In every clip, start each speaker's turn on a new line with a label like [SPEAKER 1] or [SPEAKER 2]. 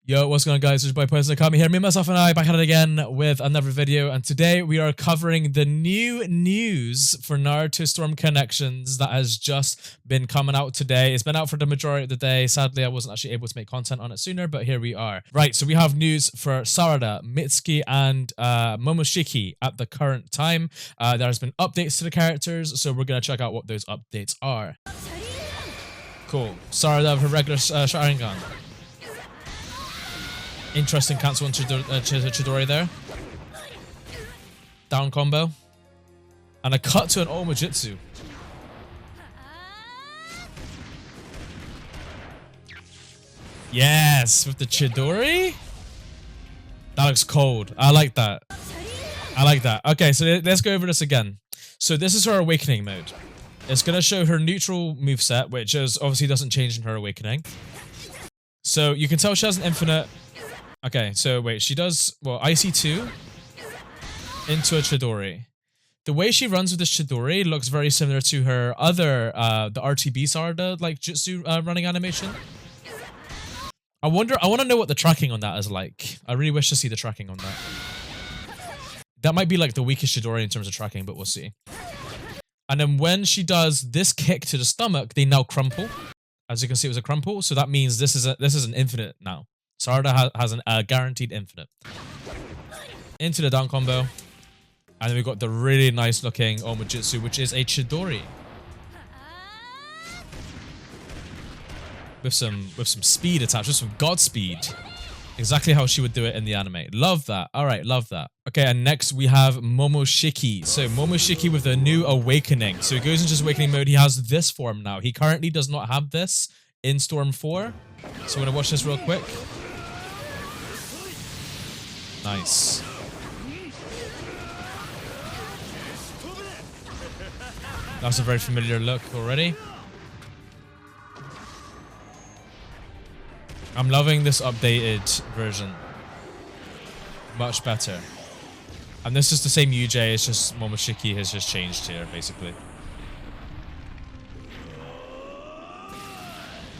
[SPEAKER 1] Yo, what's going on, guys? It's your boy Poison here. Me, myself, and I back at it again with another video, and today we are covering the new news for Naruto Storm Connections that has just been coming out today. It's been out for the majority of the day. Sadly, I wasn't actually able to make content on it sooner, but here we are. Right, so we have news for Sarada, Mitsuki, and Momoshiki at the current time. There has been updates to the characters, so we're going to check out what those updates are. Cool. Sarada with her regular Sharingan. Interesting cancel on chidori there. Down combo. And a cut to an Omojutsu. Yes, with the chidori. That looks cold. I like that. I like that. Okay, so let's go over this again. So this is her awakening mode. It's going to show her neutral moveset, which is obviously doesn't change in her awakening. So you can tell she has an infinite... Okay, so wait, she does, well, IC2 into a chidori. The way she runs with this chidori looks very similar to her other, the RTB Sarada, like, Jutsu running animation. I want to know what the tracking on that is like. I really wish to see the tracking on that. That might be, like, the weakest chidori in terms of tracking, but we'll see. And then when she does this kick to the stomach, they now crumple. As you can see, it was a crumple, so that means this is an infinite now. Sarada has a guaranteed infinite. Into the down combo. And then we've got the really nice looking Omojutsu, which is a chidori. With some speed attached, with some god speed. Exactly how she would do it in the anime. Love that. Alright, love that. Okay, and next we have Momoshiki. So Momoshiki with the new awakening. So he goes into his awakening mode. He has this form now. He currently does not have this in Storm 4. So I'm going to watch this real quick. Nice. That's a very familiar look already. I'm loving this updated version. Much better. And this is the same UJ, it's just Momoshiki has just changed here, basically.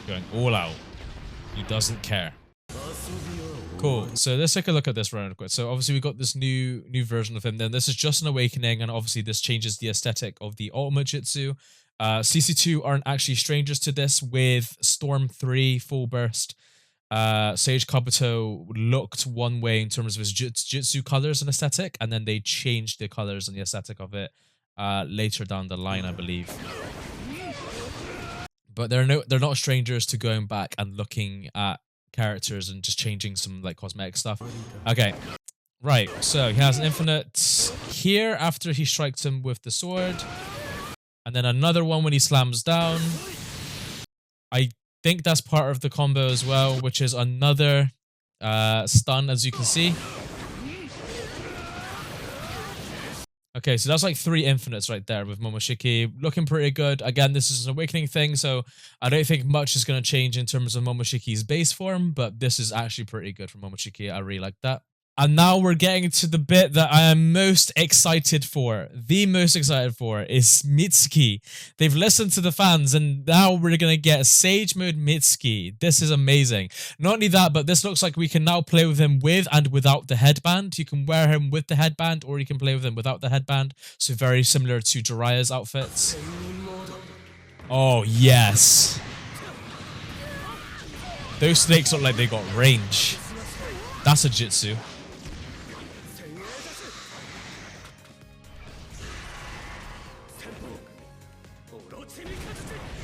[SPEAKER 1] Going all out. He doesn't care. Cool. So let's take a look at this real quick. So obviously we got this new version of him. Then this is just an awakening, and obviously this changes the aesthetic of the Omojutsu. CC2 aren't actually strangers to this. With Storm 3 full burst, Sage Kabuto looked one way in terms of his jutsu colors and aesthetic, and then they changed the colors and the aesthetic of it later down the line, I believe. But they're not strangers to going back and looking at characters and just changing some like cosmetic stuff. Okay, right, so he has an infinite here after he strikes him with the sword, and then another one when he slams down. I think that's part of the combo as well, which is another stun, as you can see. Okay, so that's like 3 infinites right there with Momoshiki. Looking pretty good. Again, this is an awakening thing, so I don't think much is going to change in terms of Momoshiki's base form, but this is actually pretty good for Momoshiki. I really like that. And now we're getting to the bit that I am most excited for. The most excited for is Mitsuki. They've listened to the fans, and now we're going to get Sage Mode Mitsuki. This is amazing. Not only that, but this looks like we can now play with him with and without the headband. You can wear him with the headband, or you can play with him without the headband. So very similar to Jiraiya's outfits. Oh, yes. Those snakes look like they got range. That's a jutsu.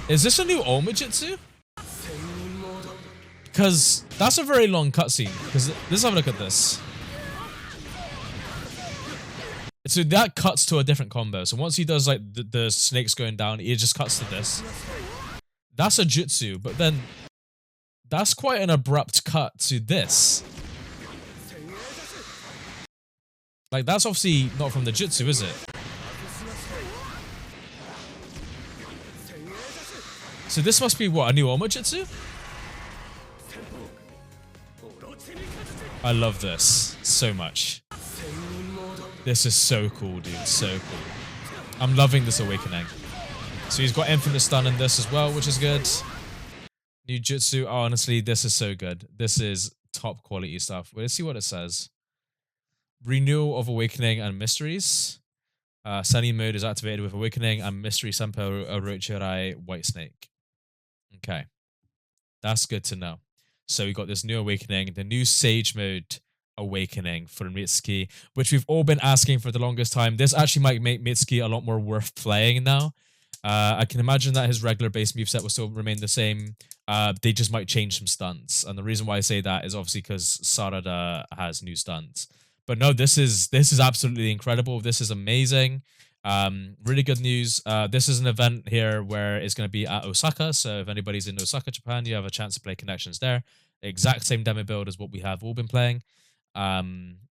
[SPEAKER 1] Is this a new Omojutsu? Because that's a very long cutscene. Because let's have a look at this. So that cuts to a different combo. So once he does like the snakes going down, it just cuts to this. That's a jutsu, but then that's quite an abrupt cut to this. Like that's obviously not from the jutsu, is it? So this must be, what, a new Omojutsu? I love this so much. This is so cool, dude. So cool. I'm loving this awakening. So he's got infinite stun in this as well, which is good. New jutsu. Oh, honestly, this is so good. This is top quality stuff. Let's see what it says. Renewal of Awakening and Mysteries. Sunny mode is activated with Awakening and Mystery Senpai Orochirai White Snake. Okay. That's good to know. So we got this new Awakening, the new Sage mode Awakening for Mitsuki, which we've all been asking for the longest time. This actually might make Mitsuki a lot more worth playing now. I can imagine that his regular base moveset will still remain the same. They just might change some stuns. And the reason why I say that is obviously because Sarada has new stuns. But no, this is absolutely incredible. This is amazing. Really good news. This is an event here where it's going to be at Osaka. So if anybody's in Osaka, Japan, you have a chance to play Connections there. Exact same demo build as what we have all been playing.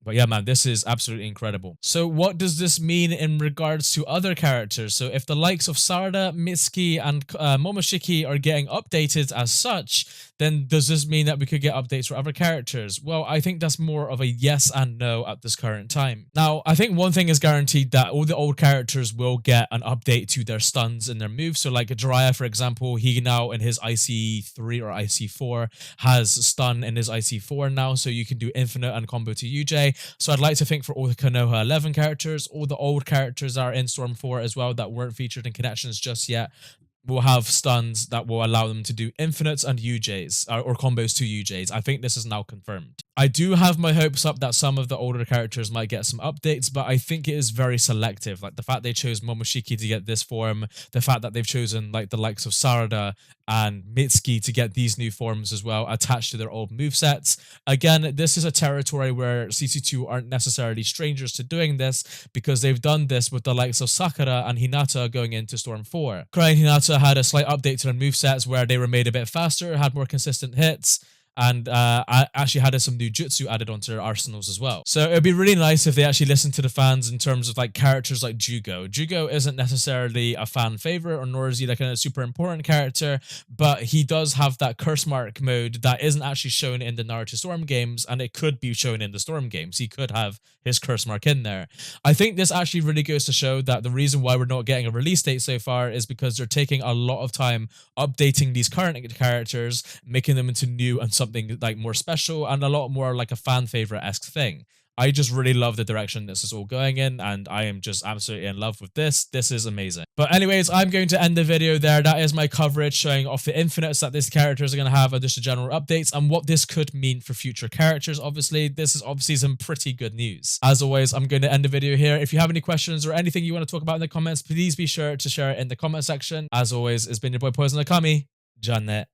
[SPEAKER 1] But yeah, man, this is absolutely incredible. So what does this mean in regards to other characters? So if the likes of Sarada, Mitsuki, and Momoshiki are getting updated as such, then does this mean that we could get updates for other characters? Well, I think that's more of a yes and no at this current time. Now, I think one thing is guaranteed, that all the old characters will get an update to their stuns and their moves. So like Jiraiya, for example, he now in his IC3 or IC4 has stun in his IC4 now, so you can do infinite and combo to UJ. So I'd like to think for all the Konoha 11 characters, all the old characters that are in Storm 4 as well that weren't featured in Connections just yet, will have stuns that will allow them to do infinites and UJs, or combos to UJs. I think this is now confirmed. I do have my hopes up that some of the older characters might get some updates, but I think it is very selective. Like the fact they chose Momoshiki to get this form, the fact that they've chosen like the likes of Sarada and Mitsuki to get these new forms as well attached to their old movesets. Again, this is a territory where CC2 aren't necessarily strangers to doing this, because they've done this with the likes of Sakura and Hinata going into Storm 4. Sakura and Hinata had a slight update to their movesets where they were made a bit faster, had more consistent hits, and actually had some new jutsu added onto their arsenals as well. So it'd be really nice if they actually listened to the fans in terms of like characters like Jugo. Jugo isn't necessarily a fan favorite, or nor is he like a super important character, but he does have that curse mark mode that isn't actually shown in the Naruto Storm games, and it could be shown in the Storm games. He could have his curse mark in there. I think this actually really goes to show that the reason why we're not getting a release date so far is because they're taking a lot of time updating these current characters, making them into new and something like more special and a lot more like a fan favorite-esque thing. I just really love the direction this is all going in, and I am just absolutely in love with this. This is amazing. But anyways, I'm going to end the video there. That is my coverage showing off the infinites that these characters are going to have, and just the general updates and what this could mean for future characters. Obviously, this is obviously some pretty good news. As always, I'm going to end the video here. If you have any questions or anything you want to talk about in the comments, please be sure to share it in the comment section. As always, it's been your boy Poison Akami. Janet.